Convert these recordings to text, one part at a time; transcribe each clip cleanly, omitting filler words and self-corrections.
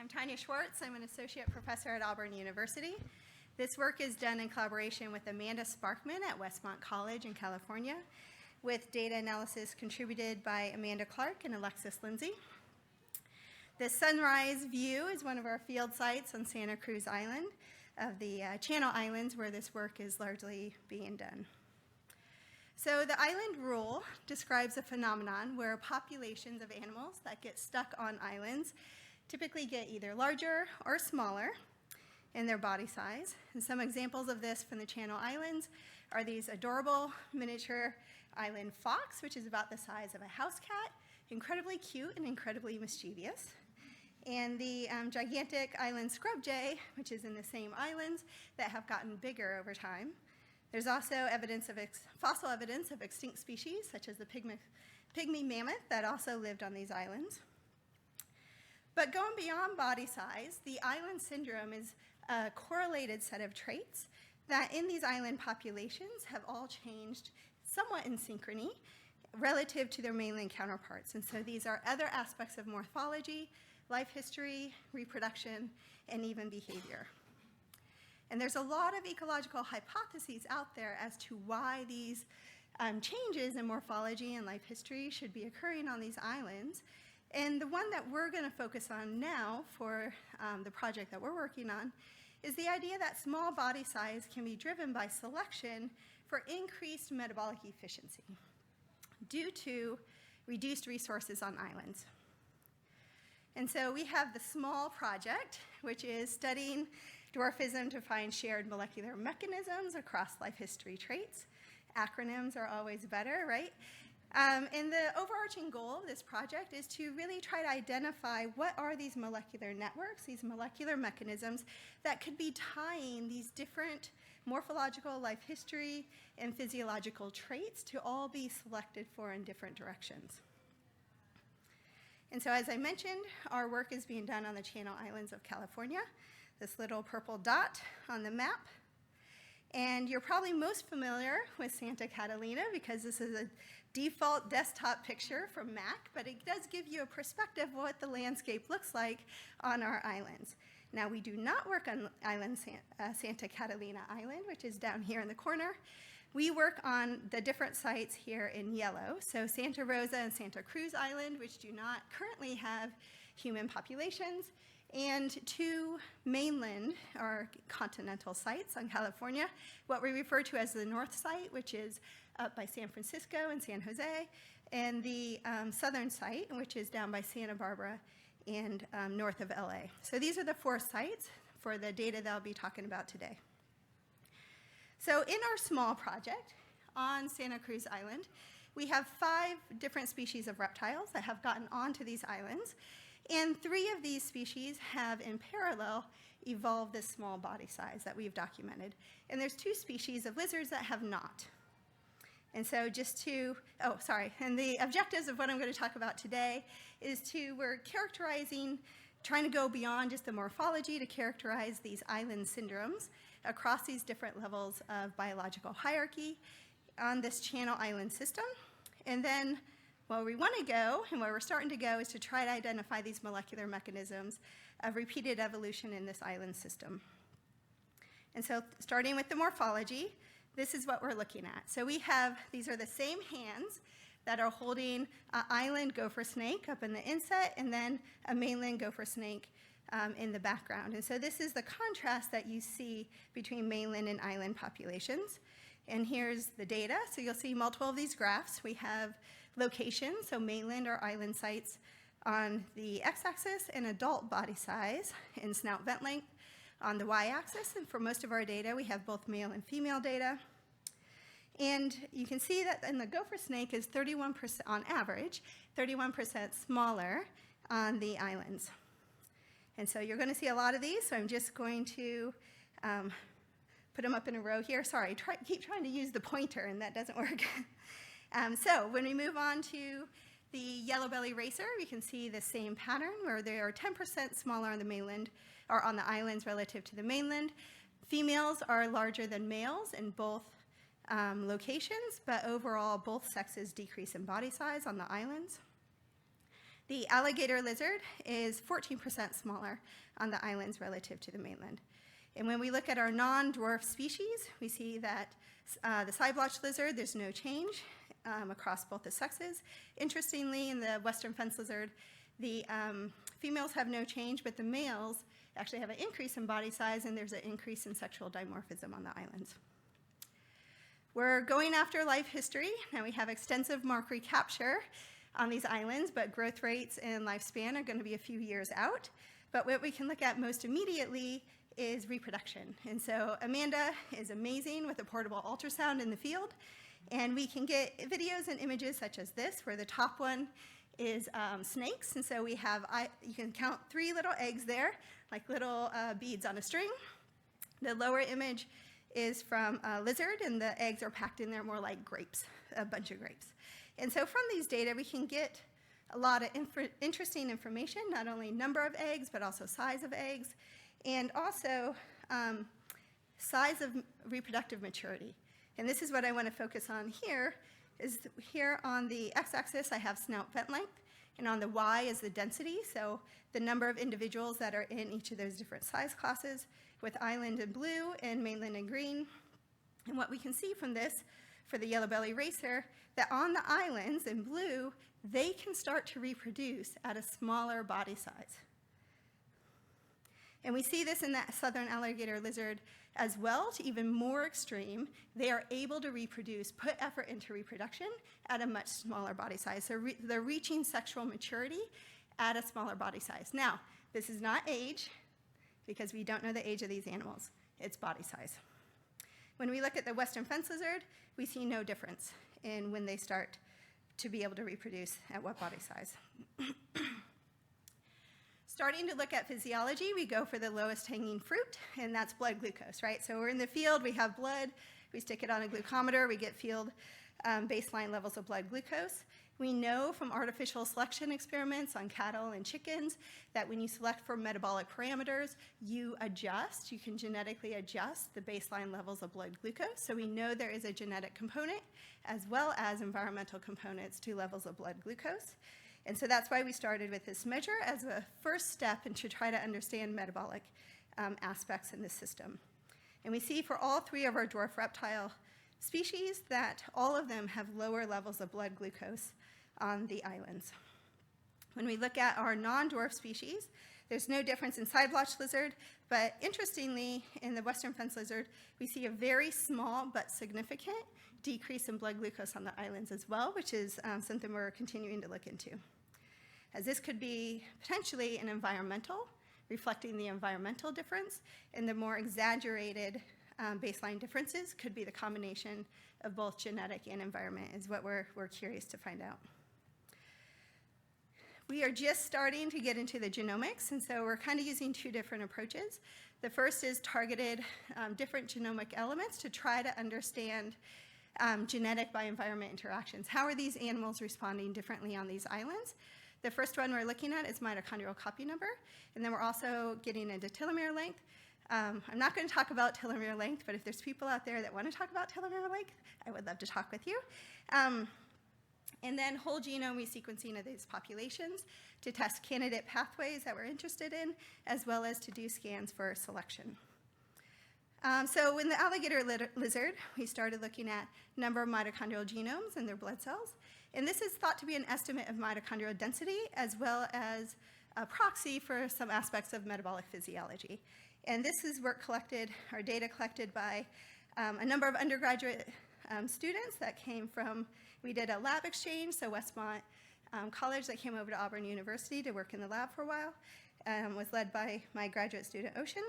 I'm Tonia Schwartz. I'm an associate professor at Auburn University. This work is done in collaboration with Amanda Sparkman at Westmont College in California, with data analysis contributed by Amanda Clark and Alexis Lindsay. The sunrise view is one of our field sites on Santa Cruz Island of the Channel Islands, where this work is largely being done. So the island rule describes a phenomenon where populations of animals that get stuck on islands typically get either larger or smaller in their body size. And some examples of this from the Channel Islands are these adorable miniature island fox, which is about the size of a house cat, incredibly cute and incredibly mischievous. And the gigantic island scrub jay, which is in the same islands, that have gotten bigger over time. There's also fossil evidence of extinct species, such as the pygmy mammoth that also lived on these islands. But going beyond body size, the island syndrome is a correlated set of traits that in these island populations have all changed somewhat in synchrony relative to their mainland counterparts. And so these are other aspects of morphology, life history, reproduction, and even behavior. And there's a lot of ecological hypotheses out there as to why these changes in morphology and life history should be occurring on these islands. And the one that we're going to focus on now for the project that we're working on is the idea that small body size can be driven by selection for increased metabolic efficiency due to reduced resources on islands. And so we have the SMALL project, which is studying dwarfism to find shared molecular mechanisms across life history traits. Acronyms are always better, right? And the overarching goal of this project is to really try to identify what are these molecular networks, these molecular mechanisms that could be tying these different morphological, life history, and physiological traits to all be selected for in different directions. And so as I mentioned, our work is being done on the Channel Islands of California, this little purple dot on the map. And you're probably most familiar with Santa Catalina because this is a default desktop picture from Mac, but it does give you a perspective of what the landscape looks like on our islands. Now, we do not work on Santa Catalina Island, which is down here in the corner. We work on the different sites here in yellow, so Santa Rosa and Santa Cruz Island, which do not currently have human populations, and two mainland or continental sites on California, what we refer to as the north site, which is up by San Francisco and San Jose, and the southern site, which is down by Santa Barbara and north of LA. So these are the four sites for the data that I'll be talking about today. So in our SMALL project on Santa Cruz Island, we have 5 different species of reptiles that have gotten onto these islands, and 3 of these species have in parallel evolved this small body size that we've documented. And there's 2 species of lizards that have not. And so and the objectives of what I'm going to talk about today is we're characterizing, trying to go beyond just the morphology to characterize these island syndromes across these different levels of biological hierarchy on this Channel Island system. And then where we want to go and where we're starting to go is to try to identify these molecular mechanisms of repeated evolution in this island system. And so starting with the morphology, this is what we're looking at. So these are the same hands that are holding an island gopher snake up in the inset and then a mainland gopher snake in the background. And so this is the contrast that you see between mainland and island populations. And here's the data. So you'll see multiple of these graphs. We have locations, so mainland or island sites on the x-axis, and adult body size and snout vent length on the y-axis. And for most of our data, we have both male and female data. And you can see that in the gopher snake is 31%, on average, 31% smaller on the islands. And so you're going to see a lot of these, so I'm just going to put them up in a row here. Sorry, keep trying to use the pointer, and that doesn't work. So when we move on to the yellow belly racer, we can see the same pattern where they are 10% smaller on the mainland, or on the islands relative to the mainland. Females are larger than males in both locations, but overall both sexes decrease in body size on the islands. The alligator lizard is 14% smaller on the islands relative to the mainland. And when we look at our non-dwarf species, we see that the side-blotched lizard, there's no change across both the sexes. Interestingly, in the western fence lizard, the females have no change, but the males actually have an increase in body size, and there's an increase in sexual dimorphism on the islands. We're going after life history. Now we have extensive mark recapture on these islands, but growth rates and lifespan are going to be a few years out. But what we can look at most immediately is reproduction. And so Amanda is amazing with a portable ultrasound in the field, and we can get videos and images such as this, where the top one is snakes. And so we have, you can count 3 little eggs there, like little beads on a string. The lower image is from a lizard, and the eggs are packed in there more like grapes, a bunch of grapes. And so from these data, we can get a lot of interesting information, not only number of eggs, but also size of eggs, and also size of reproductive maturity. And this is what I want to focus on here, is here on the x-axis I have snout vent length, and on the y is the density, so the number of individuals that are in each of those different size classes, with island in blue and mainland in green. And what we can see from this, for the yellow belly racer, that on the islands in blue, they can start to reproduce at a smaller body size. And we see this in that southern alligator lizard as well, to even more extreme. They are able to reproduce, put effort into reproduction at a much smaller body size. So they're reaching sexual maturity at a smaller body size. Now, this is not age, because we don't know the age of these animals. It's body size. When we look at the western fence lizard, we see no difference in when they start to be able to reproduce at what body size. Starting to look at physiology, we go for the lowest hanging fruit, and that's blood glucose, right? So we're in the field, we have blood, we stick it on a glucometer, we get field baseline levels of blood glucose. We know from artificial selection experiments on cattle and chickens that when you select for metabolic parameters, you can genetically adjust the baseline levels of blood glucose. So we know there is a genetic component as well as environmental components to levels of blood glucose. And so that's why we started with this measure as a first step and to try to understand metabolic aspects in this system. And we see for all 3 of our dwarf reptile species that all of them have lower levels of blood glucose on the islands. When we look at our non-dwarf species, there's no difference in side-blotched lizard, but interestingly, in the western fence lizard, we see a very small but significant decrease in blood glucose on the islands as well, which is something we're continuing to look into. As this could be potentially an environmental, reflecting the environmental difference, and the more exaggerated baseline differences could be the combination of both genetic and environment, is what we're curious to find out. We are just starting to get into the genomics, and so we're kind of using 2 different approaches. The first is targeted different genomic elements to try to understand genetic by environment interactions. How are these animals responding differently on these islands? The first one we're looking at is mitochondrial copy number, and then we're also getting into telomere length. I'm not going to talk about telomere length, but if there's people out there that want to talk about telomere length, I would love to talk with you. And then whole genome resequencing of these populations to test candidate pathways that we're interested in, as well as to do scans for selection. So in the alligator lizard, we started looking at number of mitochondrial genomes in their blood cells. And this is thought to be an estimate of mitochondrial density, as well as a proxy for some aspects of metabolic physiology. And this is work collected, or data collected by a number of undergraduate students that came from, we did a lab exchange, so Westmont College that came over to Auburn University to work in the lab for a while, was led by my graduate student, Ocean.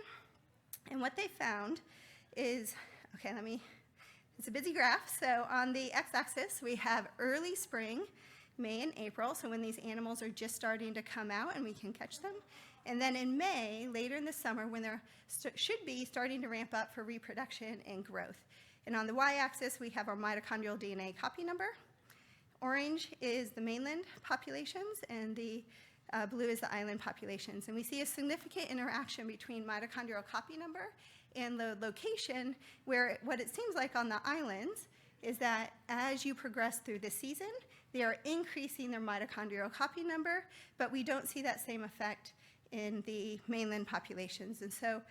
And what they found is, it's a busy graph. So on the x-axis, we have early spring, May and April, so when these animals are just starting to come out and we can catch them. And then in May, later in the summer, when they're should be starting to ramp up for reproduction and growth. And on the y-axis, we have our mitochondrial DNA copy number. Orange is the mainland populations, and the blue is the island populations. And we see a significant interaction between mitochondrial copy number and the location, where what it seems like on the islands is that as you progress through the season, they are increasing their mitochondrial copy number, but we don't see that same effect in the mainland populations. And so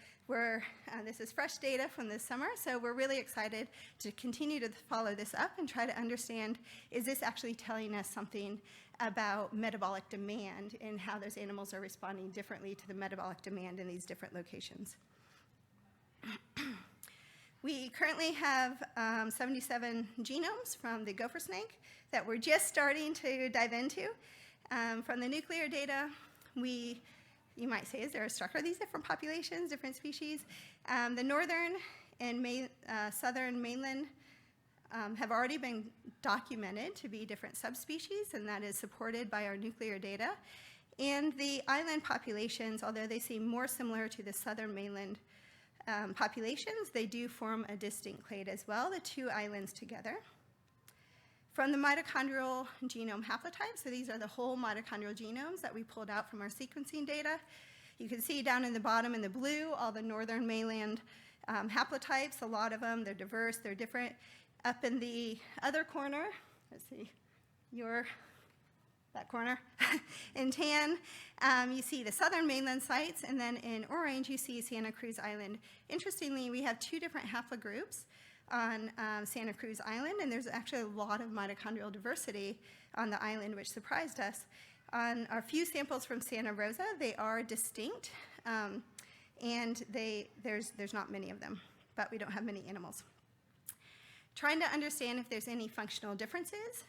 this is fresh data from this summer, so we're really excited to continue to follow this up and try to understand, is this actually telling us something about metabolic demand and how those animals are responding differently to the metabolic demand in these different locations. We currently have 77 genomes from the gopher snake that we're just starting to dive into. From the nuclear data, you might say, is there a structure of these different populations, different species? The northern and southern mainland have already been documented to be different subspecies, and that is supported by our nuclear data. And the island populations, although they seem more similar to the southern mainland populations, they do form a distinct clade as well, the two islands together. From the mitochondrial genome haplotypes, so these are the whole mitochondrial genomes that we pulled out from our sequencing data. You can see down in the bottom in the blue, all the northern mainland haplotypes, a lot of them, they're diverse, they're different. Up in the other corner, let's see, that corner, in tan, you see the southern mainland sites, and then in orange, you see Santa Cruz Island. Interestingly, we have two different haplogroups on Santa Cruz Island, and there's actually a lot of mitochondrial diversity on the island, which surprised us. On our few samples from Santa Rosa, they are distinct, and there's not many of them, but we don't have many animals. Trying to understand if there's any functional differences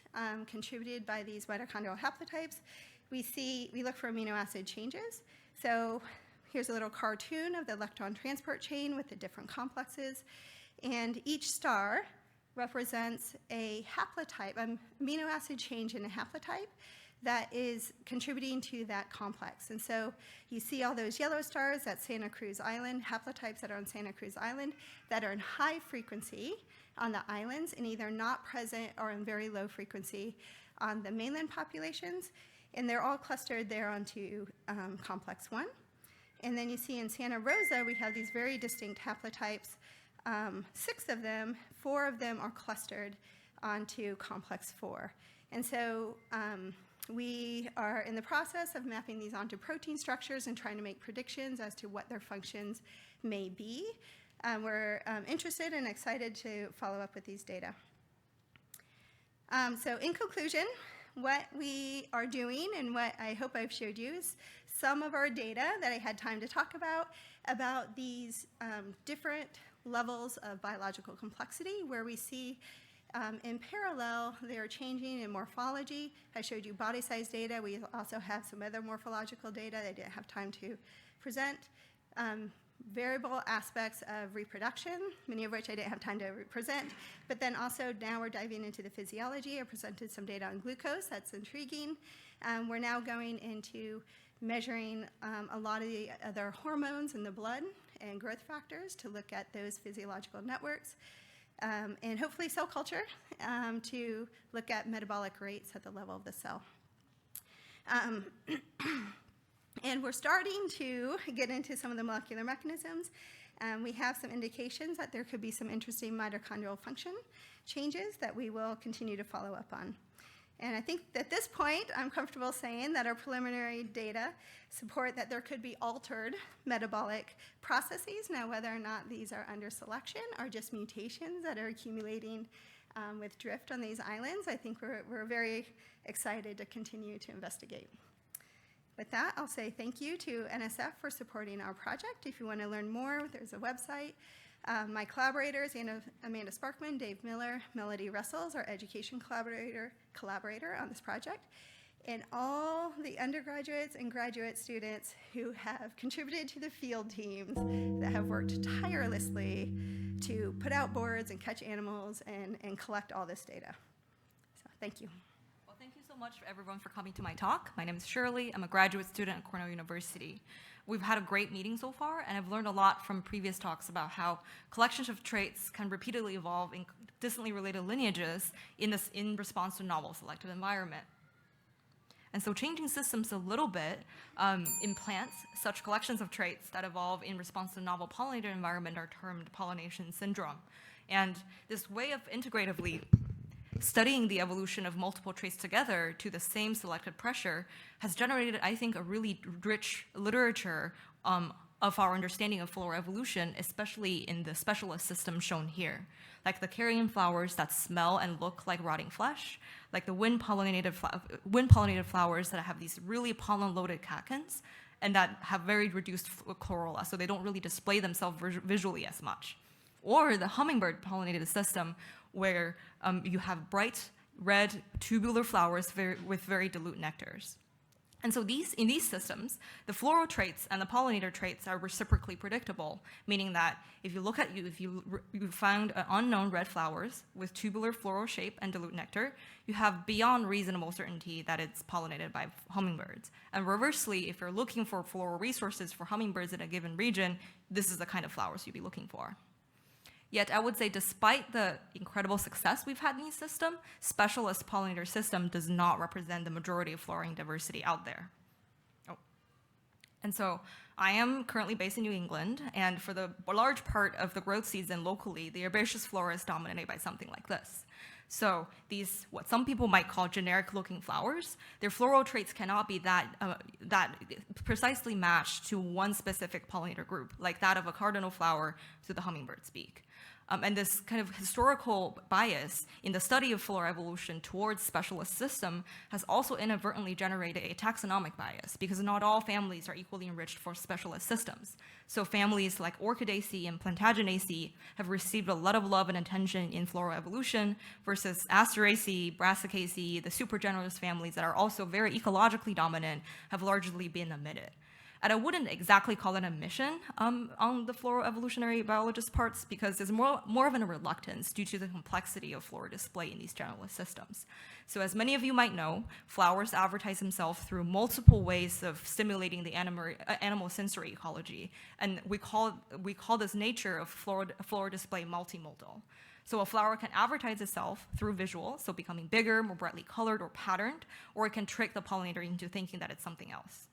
contributed by these mitochondrial haplotypes, we look for amino acid changes. So here's a little cartoon of the electron transport chain with the different complexes. And each star represents a haplotype, an amino acid change in a haplotype that is contributing to that complex. And so you see all those yellow stars at Santa Cruz Island, haplotypes that are on Santa Cruz Island that are in high frequency on the islands and either not present or in very low frequency on the mainland populations. And they're all clustered there onto complex 1. And then you see in Santa Rosa, we have these very distinct haplotypes. 6 of them, 4 of them are clustered onto complex 4. And so we are in the process of mapping these onto protein structures and trying to make predictions as to what their functions may be. We're interested and excited to follow up with these data. So in conclusion, what we are doing and what I hope I've showed you is some of our data that I had time to talk about these different levels of biological complexity where we see in parallel they are changing in morphology. I showed you body size data. We also have some other morphological data that I didn't have time to present. Variable aspects of reproduction, many of which I didn't have time to present, but then also now we're diving into the physiology. I presented some data on glucose, that's intriguing. We're now going into measuring a lot of the other hormones in the blood and growth factors to look at those physiological networks, and hopefully cell culture to look at metabolic rates at the level of the cell. And we're starting to get into some of the molecular mechanisms. We have some indications that there could be some interesting mitochondrial function changes that we will continue to follow up on. And I think at this point, I'm comfortable saying that our preliminary data support that there could be altered metabolic processes. Now, whether or not these are under selection or just mutations that are accumulating with drift on these islands, I think we're very excited to continue to investigate. With that, I'll say thank you to NSF for supporting our project. If you want to learn more, there's a website. My collaborators, Amanda Sparkman, Dave Miller, Melody Russell's our education collaborator on this project, and all the undergraduates and graduate students who have contributed to the field teams that have worked tirelessly to put out boards and catch animals and collect all this data. So thank you. Thank you so much everyone for coming to my talk. My name is Shirley. I'm a graduate student at Cornell University. We've had a great meeting so far, and I've learned a lot from previous talks about how collections of traits can repeatedly evolve in distantly related lineages in response to novel selective environment. And so changing systems a little bit in plants, such collections of traits that evolve in response to novel pollinator environment are termed pollination syndrome. And this way of integratively studying the evolution of multiple traits together to the same selected pressure has generated, I think, a really rich literature of our understanding of flora evolution, especially in the specialist system shown here, like the carrion flowers that smell and look like rotting flesh, like the wind-pollinated flowers that have these really pollen-loaded catkins, and that have very reduced corolla, so they don't really display themselves visually as much. Or the hummingbird-pollinated system, where you have bright red tubular flowers with very dilute nectars. And so in these systems, the floral traits and the pollinator traits are reciprocally predictable, meaning that if you found unknown red flowers with tubular floral shape and dilute nectar, you have beyond reasonable certainty that it's pollinated by hummingbirds. And reversely, if you're looking for floral resources for hummingbirds in a given region, this is the kind of flowers you'd be looking for. Yet I would say despite the incredible success we've had in this system, specialist pollinator system does not represent the majority of flowering diversity out there. And so I am currently based in New England, and for the large part of the growth season locally, the herbaceous flora is dominated by something like this. So these, what some people might call generic-looking flowers, their floral traits cannot be that precisely matched to one specific pollinator group, like that of a cardinal flower to the hummingbird's beak. And this kind of historical bias in the study of flora evolution towards specialist system has also inadvertently generated a taxonomic bias, because not all families are equally enriched for specialist systems. So families like Orchidaceae and Plantagenaceae have received a lot of love and attention in flora evolution, versus Asteraceae, Brassicaceae, the supergeneralist families that are also very ecologically dominant have largely been omitted. And I wouldn't exactly call it a mission on the floral evolutionary biologist parts, because there's more of a reluctance due to the complexity of flora display in these generalist systems. So as many of you might know, flowers advertise themselves through multiple ways of stimulating the animal sensory ecology. And we call this nature of flora display multimodal. So a flower can advertise itself through visual, so becoming bigger, more brightly colored or patterned, or it can trick the pollinator into thinking that it's something else.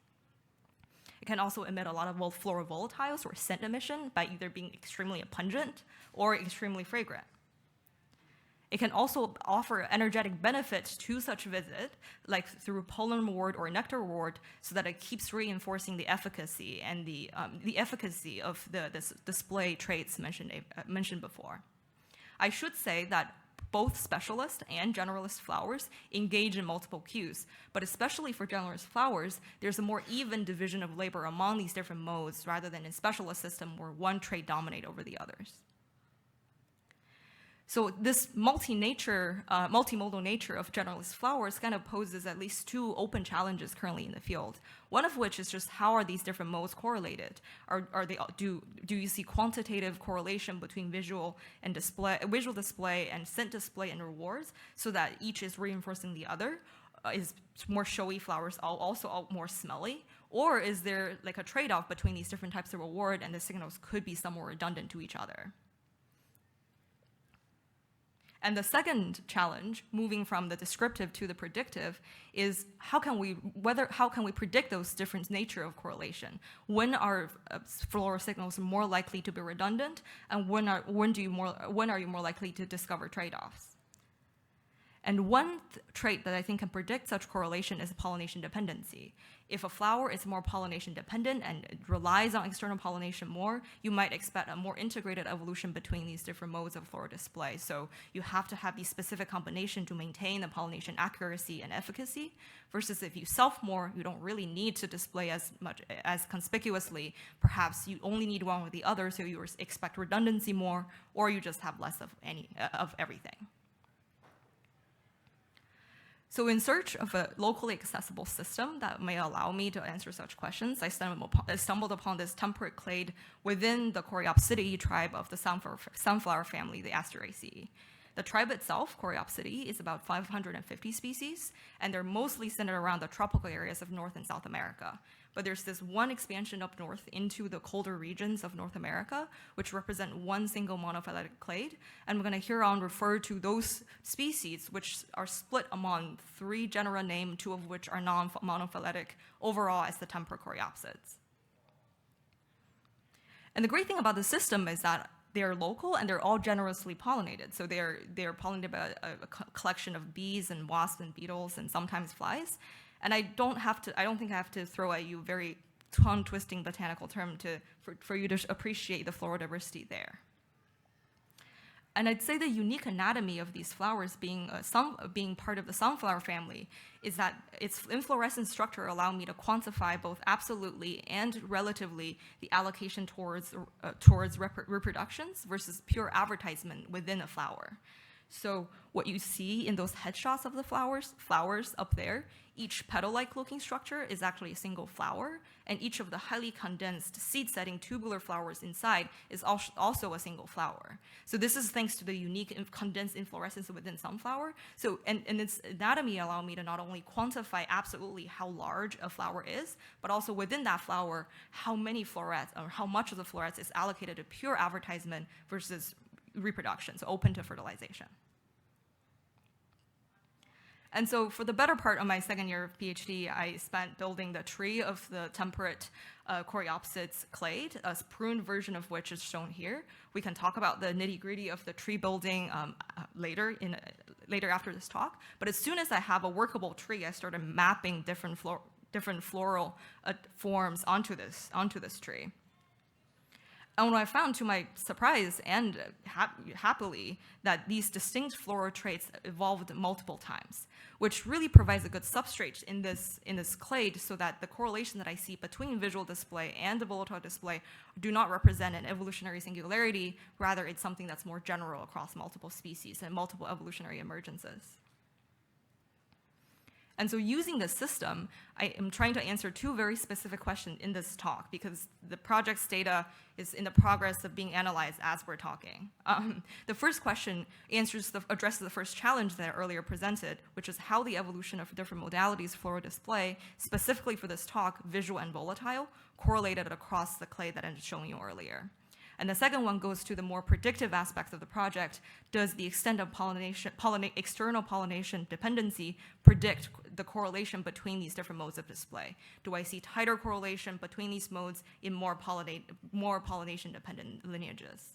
It can also emit a lot of floral volatiles or scent emission by either being extremely pungent or extremely fragrant. It can also offer energetic benefits to such visit, like through pollen reward or nectar reward, so that it keeps reinforcing the efficacy and the efficacy of this display traits mentioned before. I should say that both specialist and generalist flowers engage in multiple cues, but especially for generalist flowers, there's a more even division of labor among these different modes rather than in specialist system where one trait dominates over the others. So this multimodal nature of generalist flowers kind of poses at least two open challenges currently in the field. One of which is just how are these different modes correlated? Do you see quantitative correlation between visual display and scent display and rewards, so that each is reinforcing the other? Is more showy flowers also more smelly? Or is there like a trade-off between these different types of reward, and the signals could be somewhat redundant to each other? And the second challenge, moving from the descriptive to the predictive, is how can we predict those different nature of correlation? When are floral signals more likely to be redundant, and when are you more likely to discover trade-offs? And one trait that I think can predict such correlation is pollination dependency. If a flower is more pollination dependent and relies on external pollination more, you might expect a more integrated evolution between these different modes of floral display. So you have to have these specific combination to maintain the pollination accuracy and efficacy, versus if you self more, you don't really need to display as conspicuously. Perhaps you only need one or the other, so you expect redundancy more, or you just have less of everything. So in search of a locally accessible system that may allow me to answer such questions, I stumbled upon this temperate clade within the Coreopsidae tribe of the sunflower family, the Asteraceae. The tribe itself, Coreopsidae, is about 550 species, and they're mostly centered around the tropical areas of North and South America. But there's this one expansion up north into the colder regions of North America, which represent one single monophyletic clade. And we're going to here on refer to those species, which are split among 3 genera named, 2 of which are non-monophyletic overall as the temperate coreopsids. And the great thing about the system is that they're local and they're all generously pollinated. So they're pollinated by a collection of bees and wasps and beetles and sometimes flies. And I don't think I have to throw at you a very tongue-twisting botanical term for you to appreciate the floral diversity there. And I'd say the unique anatomy of these flowers being part of the sunflower family is that its inflorescence structure allow me to quantify both absolutely and relatively the allocation towards reproductions versus pure advertisement within a flower. So what you see in those headshots of the flowers up there, each petal-like looking structure is actually a single flower, and each of the highly condensed seed-setting tubular flowers inside is also a single flower. So this is thanks to the unique condensed inflorescence within sunflower. So, and its anatomy allow me to not only quantify absolutely how large a flower is, but also within that flower, how many florets, or how much of the florets is allocated to pure advertisement versus reproduction, so open to fertilization. And so for the better part of my second year of PhD, I spent building the tree of the temperate Coreopsis clade, a pruned version of which is shown here. We can talk about the nitty-gritty of the tree building later after this talk. But as soon as I have a workable tree, I started mapping different floral forms onto this tree. And what I found, to my surprise and happily, that these distinct floral traits evolved multiple times, which really provides a good substrate in this clade so that the correlation that I see between visual display and the volatile display do not represent an evolutionary singularity, rather it's something that's more general across multiple species and multiple evolutionary emergences. And so using this system, I am trying to answer two very specific questions in this talk because the project's data is in the progress of being analyzed as we're talking. The first question addresses the first challenge that I earlier presented, which is how the evolution of different modalities floral display, specifically for this talk, visual and volatile, correlated across the clade that I was showing you earlier. And the second one goes to the more predictive aspects of the project. Does the extent of external pollination dependency predict the correlation between these different modes of display? Do I see tighter correlation between these modes in more pollination-dependent lineages?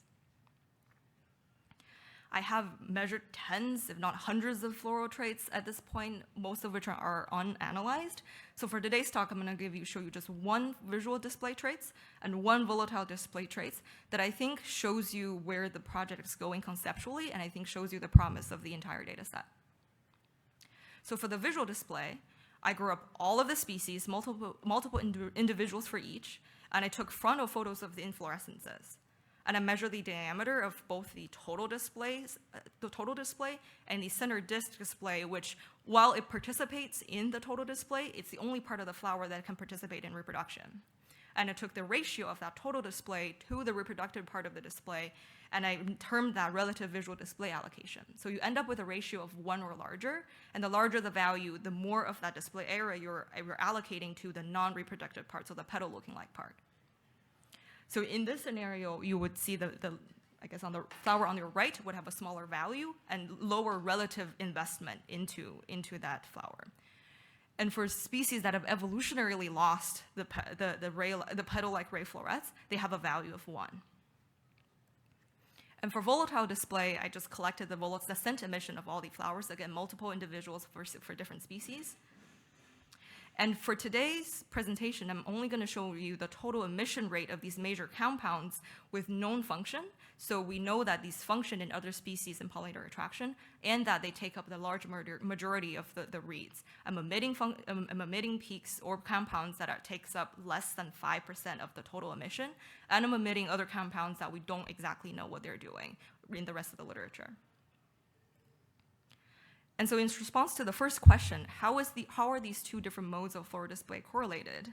I have measured tens, if not hundreds, of floral traits at this point, most of which are unanalyzed. So for today's talk, I'm going to show you just one visual display traits and one volatile display traits that I think shows you where the project is going conceptually, and I think shows you the promise of the entire data set. So for the visual display, I grew up all of the species, multiple individuals for each, and I took frontal photos of the inflorescences. And I measure the diameter of both the total display and the center disc display, which, while it participates in the total display, it's the only part of the flower that can participate in reproduction. And I took the ratio of that total display to the reproductive part of the display, and I termed that relative visual display allocation. So you end up with a ratio of 1 or larger, and the larger the value, the more of that display area you're allocating to the non-reproductive part, so the petal-looking like part. So in this scenario, you would see I guess on the flower on your right would have a smaller value and lower relative investment into that flower. And for species that have evolutionarily lost the petal-like ray florets, they have a value of 1. And for volatile display, I just collected the scent emission of all the flowers, again, multiple individuals for different species. And for today's presentation, I'm only going to show you the total emission rate of these major compounds with known function. So we know that these function in other species in pollinator attraction, and that they take up the large majority of the reads. I'm emitting peaks or compounds that takes up less than 5% of the total emission, and I'm emitting other compounds that we don't exactly know what they're doing in the rest of the literature. And so in response to the first question, how are these two different modes of floral display correlated?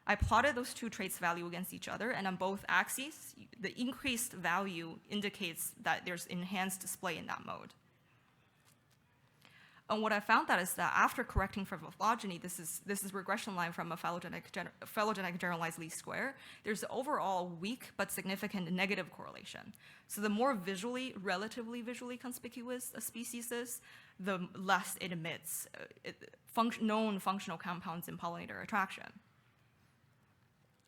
I plotted those two traits' value against each other, and on both axes, the increased value indicates that there's enhanced display in that mode. And what I found is that after correcting for phylogeny, this is regression line from a phylogenetic generalized least square, there's overall weak but significant negative correlation. So the more relatively visually conspicuous a species is, the less it emits known functional compounds in pollinator attraction.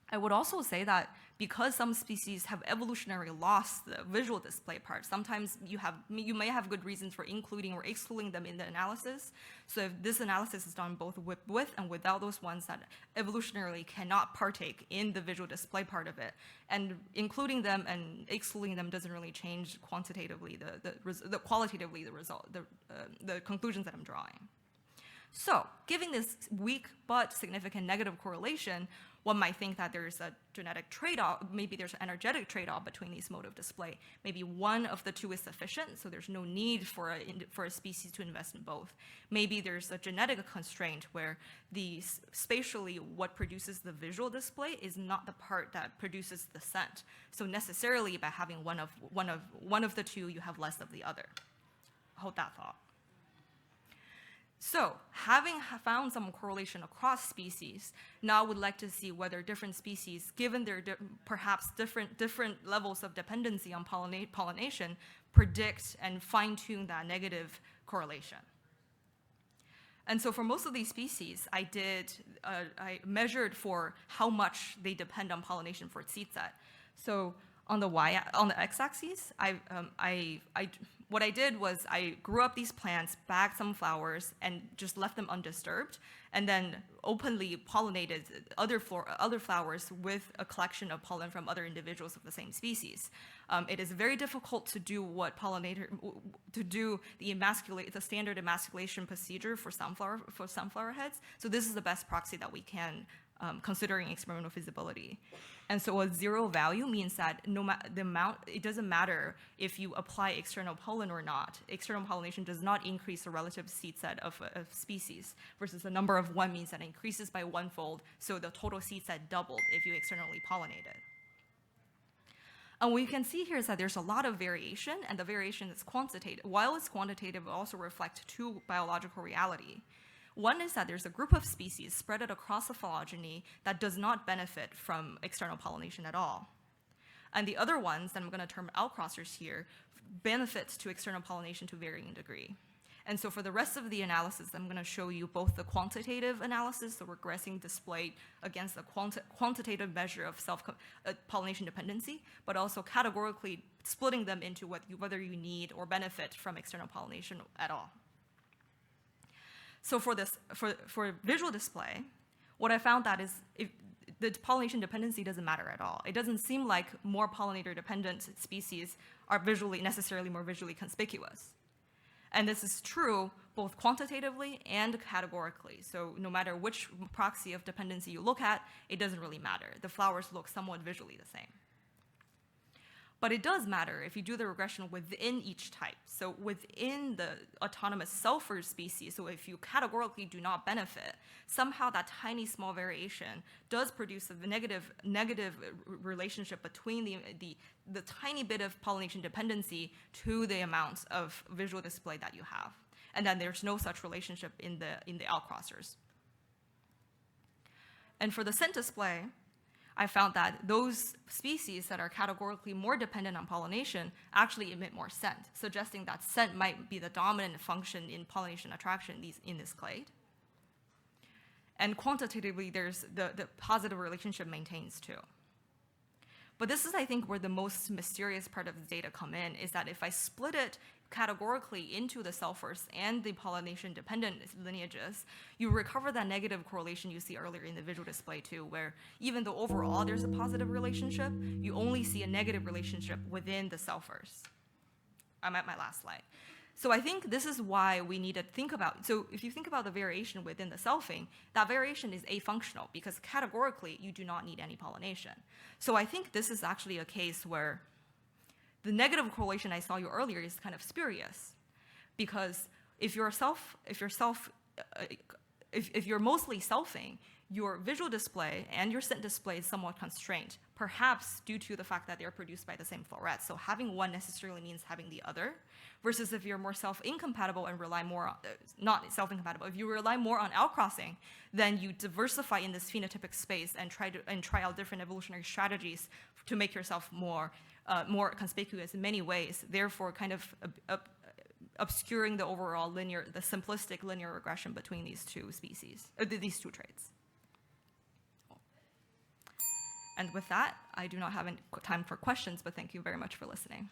I would also say that because some species have evolutionarily lost the visual display part, sometimes you may have good reasons for including or excluding them in the analysis. So if this analysis is done both with and without those ones that evolutionarily cannot partake in the visual display part of it, and including them and excluding them doesn't really change quantitatively qualitatively the conclusions that I'm drawing. So, given this weak but significant negative correlation, one might think that there's a genetic trade-off, maybe there's an energetic trade-off between these modes of display. Maybe one of the two is sufficient, so there's no need for a species to invest in both. Maybe there's a genetic constraint where spatially what produces the visual display is not the part that produces the scent. So necessarily by having one of the two, you have less of the other. Hold that thought. So, having found some correlation across species, now we'd like to see whether different species, given their perhaps different levels of dependency on pollination, predict and fine-tune that negative correlation. And so for most of these species, I measured for how much they depend on pollination for its seed set. So on the x-axis, what I did was I grew up these plants, bagged some flowers, and just left them undisturbed, and then openly pollinated other flowers with a collection of pollen from other individuals of the same species. It is very difficult to do the standard emasculation procedure for sunflower heads. So this is the best proxy that we can, considering experimental feasibility. And so a zero value means that it doesn't matter if you apply external pollen or not. External pollination does not increase the relative seed set of species, versus the number of 1 means that it increases by 1-fold, so the total seed set doubled if you externally pollinated. And what you can see here is that there's a lot of variation, and the variation is quantitative. While it's quantitative, it also reflects two biological reality. One is that there's a group of species spread across the phylogeny that does not benefit from external pollination at all. And the other ones, that I'm going to term outcrossers here, benefit to external pollination to varying degree. And so for the rest of the analysis, I'm going to show you both the quantitative analysis, the regressing displayed against the quantitative measure of self-pollination dependency, but also categorically splitting them into whether you need or benefit from external pollination at all. So for visual display, what I found that is the pollination dependency doesn't matter at all. It doesn't seem like more pollinator-dependent species are necessarily more visually conspicuous. And this is true both quantitatively and categorically. So no matter which proxy of dependency you look at, it doesn't really matter. The flowers look somewhat visually the same. But it does matter if you do the regression within each type. So within the autonomous sulfur species, so if you categorically do not benefit, somehow that tiny small variation does produce a negative relationship between the tiny bit of pollination dependency to the amount of visual display that you have. And then there's no such relationship in the outcrossers. And for the scent display, I found that those species that are categorically more dependent on pollination actually emit more scent, suggesting that scent might be the dominant function in pollination attraction in this clade. And quantitatively, there's the positive relationship maintains too. But this is, I think, where the most mysterious part of the data come in, is that if I split it categorically into the sulfurs and the pollination-dependent lineages, you recover that negative correlation you see earlier in the visual display too, where even though overall there's a positive relationship, you only see a negative relationship within the sulfurs. I'm at my last slide. So I think this is why we need to think about, so if you think about the variation within the selfing, that variation is afunctional because categorically you do not need any pollination. So I think this is actually a case where the negative correlation I saw you earlier is kind of spurious, because if you're mostly selfing, your visual display and your scent display is somewhat constrained, perhaps due to the fact that they're produced by the same floret. So having one necessarily means having the other, versus if you're more self-incompatible and rely more on, not self-incompatible, if you rely more on outcrossing, then you diversify in this phenotypic space and try out different evolutionary strategies to make yourself more conspicuous in many ways, therefore kind of obscuring the overall the simplistic linear regression between these two species, these two traits. And with that, I do not have any time for questions, but thank you very much for listening.